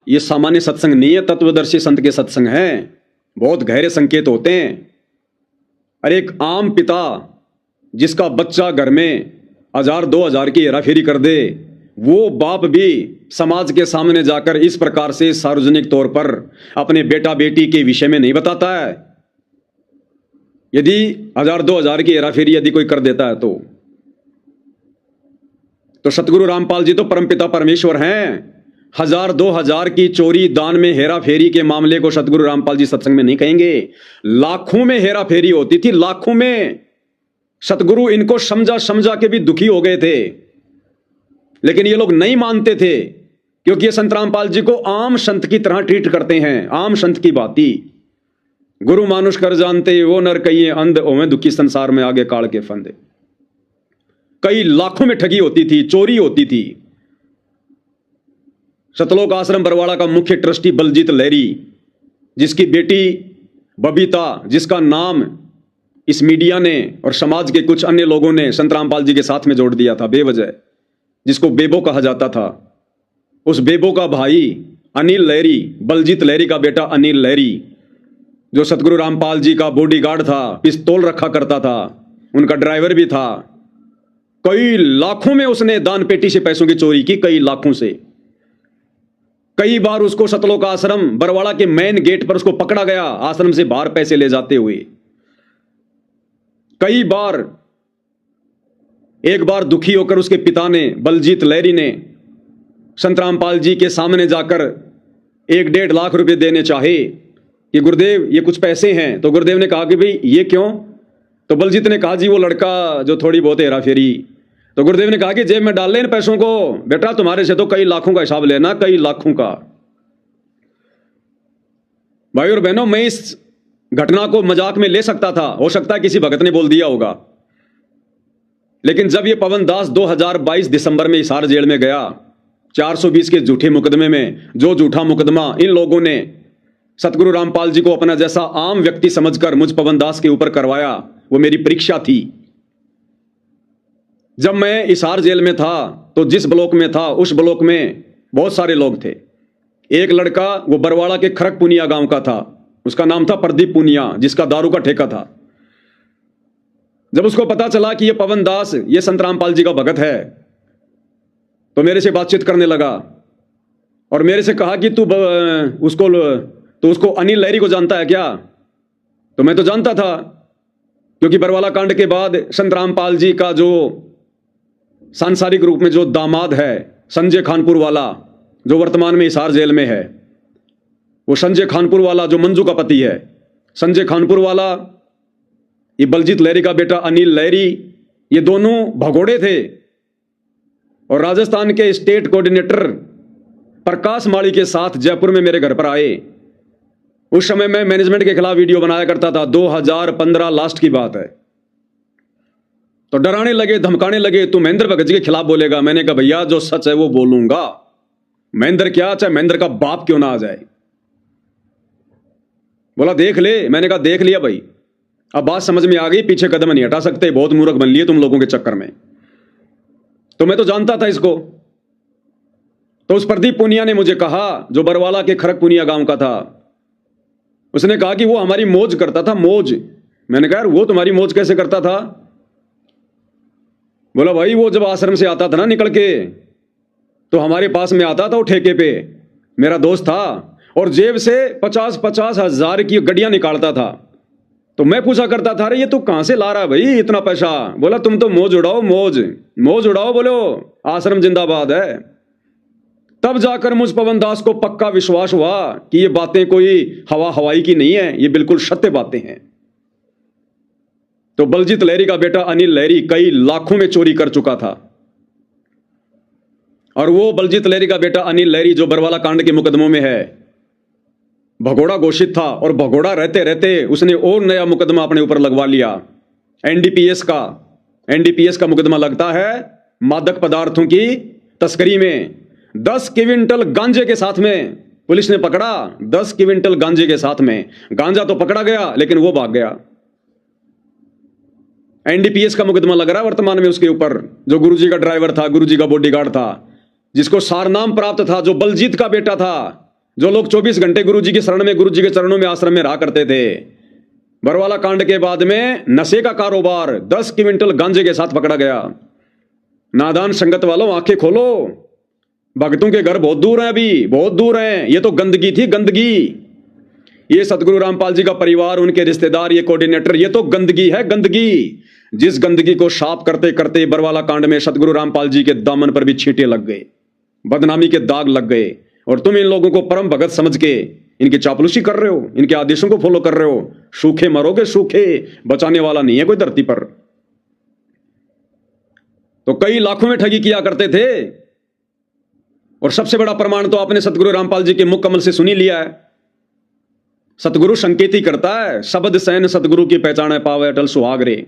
ये सामान्य सत्संग नहीं है, तत्वदर्शी संत के सत्संग हैं, बहुत गहरे संकेत होते हैं। अरे एक आम पिता जिसका बच्चा घर में 1000-2000 की हेराफेरी कर दे, वो बाप भी समाज के सामने जाकर इस प्रकार से सार्वजनिक तौर पर अपने बेटा बेटी के विषय में नहीं बताता है। यदि 1000-2000 की हेराफेरी यदि कोई कर देता है तो सतगुरु रामपाल जी तो परमपिता परमेश्वर हैं। 1000-2000 की चोरी, दान में हेरा फेरी के मामले को सतगुरु रामपाल जी सत्संग में नहीं कहेंगे। लाखों में हेरा फेरी होती थी, लाखों में। सतगुरु इनको समझा समझा के भी दुखी हो गए थे, लेकिन ये लोग नहीं मानते थे, क्योंकि ये संत रामपाल जी को आम संत की तरह ट्रीट करते हैं, आम संत की बाती। गुरु मानुष कर जानते वो नर कहिए अंध ओवे दुखी संसार में आगे काल के फंदे। कई लाखों में ठगी होती थी, चोरी होती थी। सतलोक आश्रम बरवाड़ा का मुख्य ट्रस्टी बलजीत लहरी, जिसकी बेटी बबीता, जिसका नाम इस मीडिया ने और समाज के कुछ अन्य लोगों ने संत रामपाल जी के साथ में जोड़ दिया था बेवजह, जिसको बेबो कहा जाता था, उस बेबो का भाई अनिल लहरी, बलजीत लहरी का बेटा अनिल लहरी, जो सतगुरु रामपाल जी का बॉडीगार्ड था, पिस्तौल रखा करता था, उनका ड्राइवर भी था। कई लाखों में उसने दान पेटी से पैसों की चोरी की, कई लाखों से। कई बार उसको सतलोक आश्रम बरवाड़ा के मेन गेट पर उसको पकड़ा गया, आश्रम से बाहर पैसे ले जाते हुए। कई बार, एक बार दुखी होकर उसके पिता ने, बलजीत लहरी ने, संत रामपाल जी के सामने जाकर 1-1.5 लाख रुपए देने चाहे कि गुरुदेव ये कुछ पैसे हैं। तो गुरुदेव ने कहा कि भाई ये क्यों? तो बलजीत ने कहा जी वो लड़का जो थोड़ी बहुत हेरा फेरी। तो गुरुदेव ने कहा कि जेब में डाल ले इन पैसों को, बेटा तुम्हारे से तो कई लाखों का हिसाब लेना, कई लाखों का। भाई और बहनों, मैं इस घटना को मजाक में ले सकता था, हो सकता है किसी भगत ने बोल दिया होगा, लेकिन जब ये पवन दास 2022 दिसंबर में हिसार जेल में गया 420 के झूठे मुकदमे में, जो झूठा मुकदमा इन लोगों ने सतगुरु रामपाल जी को अपना जैसा आम व्यक्ति समझकर मुझ पवन दास के ऊपर करवाया, वो मेरी परीक्षा थी। जब मैं हिसार जेल में था तो जिस ब्लॉक में था उस ब्लॉक में बहुत सारे लोग थे। एक लड़का वो बरवाड़ा के खरक पुनिया गांव का था, उसका नाम था प्रदीप पुनिया, जिसका दारू का ठेका था। जब उसको पता चला कि ये पवन दास ये संत रामपाल जी का भगत है, तो मेरे से बातचीत करने लगा और मेरे से कहा कि तू उसको अनिल लहरी को जानता है क्या? तो मैं तो जानता था, क्योंकि बरवाला कांड के बाद संत रामपाल जी का जो सांसारिक रूप में जो दामाद है संजय खानपुर वाला, जो वर्तमान में हिसार जेल में है, वो संजय खानपुर वाला जो मंजू का पति है, संजय खानपुर वाला, ये बलजीत लहरी का बेटा अनिल लहरी, ये दोनों भगोड़े थे। और राजस्थान के स्टेट कोऑर्डिनेटर प्रकाश माली के साथ जयपुर में मेरे घर पर आए। उस समय मैं मैनेजमेंट के खिलाफ वीडियो बनाया करता था, 2015 लास्ट की बात है। तो डराने लगे, धमकाने लगे, तू महेंद्र भगत जी के खिलाफ बोलेगा। मैंने कहा भैया जो सच है वो बोलूंगा, महेंद्र क्या, चाहे महेंद्र का बाप क्यों ना आ जाए। बोला देख ले। मैंने कहा देख लिया भाई, अब बात समझ में आ गई, पीछे कदम नहीं हटा सकते, बहुत मूर्ख बन लिए तुम लोगों के चक्कर में। तो मैं तो जानता था इसको। तो उस प्रदीप पुनिया ने मुझे कहा, जो बरवाला के खरक पुनिया गांव का था, उसने कहा कि वो हमारी मौज करता था, मौज। मैंने कहा यार वो तुम्हारी मौज कैसे करता था? बोला भाई वो जब आश्रम से आता था ना निकल के, तो हमारे पास में आता था, वो ठेके पे मेरा दोस्त था, और जेब से 50-50 हजार की गड्डियां निकालता था। तो मैं पूछा करता था अरे ये तू कहां से ला रहा है भाई इतना पैसा? बोला तुम तो मौज उड़ाओ, मौज उड़ाओ, बोलो आश्रम जिंदाबाद है। तब जाकर मुझ पवन दास को पक्का विश्वास हुआ कि ये बातें कोई हवाई की नहीं है, ये बिल्कुल सत्य बातें हैं। तो बलजीत लहरी का बेटा अनिल लहरी कई लाखों में चोरी कर चुका था, और वो बलजीत लहरी का बेटा अनिल लहरी जो बरवाला कांड के मुकदमों में है, भगोड़ा घोषित था, और भगोड़ा रहते रहते उसने और नया मुकदमा अपने ऊपर लगवा लिया। एनडीपीएस का मुकदमा लगता है मादक पदार्थों की तस्करी में। 10 क्विंटल गांजे के साथ में पुलिस ने पकड़ा, 10 क्विंटल गांजे के साथ में। गांजा तो पकड़ा गया लेकिन वो भाग गया। एनडीपीएस का मुकदमा लग रहा है वर्तमान में उसके ऊपर, जो गुरुजी का ड्राइवर था, गुरुजी का बॉडीगार्ड था, जिसको सारनाम प्राप्त था, जो बलजीत का बेटा था, जो लोग 24 घंटे गुरु जी की शरण में, गुरु जी के चरणों में, आश्रम में रहा करते थे, बरवाला कांड के बाद में नशे का कारोबार 10 क्विंटल गांजे के साथ पकड़ा गया। नादान संगत वालों, आंखें खोलो, भक्तों के घर बहुत दूर हैं, अभी बहुत दूर हैं। ये तो गंदगी थी, गंदगी। ये सतगुरु रामपाल जी का परिवार, उनके रिश्तेदार, ये कोऑर्डिनेटर, ये तो गंदगी है, गंदगी। जिस गंदगी को साफ करते करते बरवाला कांड में सतगुरु रामपाल जी के दामन पर भी छींटे लग गए, बदनामी के दाग लग गए। और तुम इन लोगों को परम भगत समझ के इनकी चापलूसी कर रहे हो, इनके आदेशों को फॉलो कर रहे हो। सूखे मरोगे, सूखे, बचाने वाला नहीं है कोई धरती पर। तो कई लाखों में ठगी किया करते थे। और सबसे बड़ा प्रमाण तो आपने सतगुरु रामपाल जी के मुख कमल से सुनी लिया है। सतगुरु संकेती करता है, शब्द सैन सतगुरु की पहचान है, पावे अटल सुहाग रे।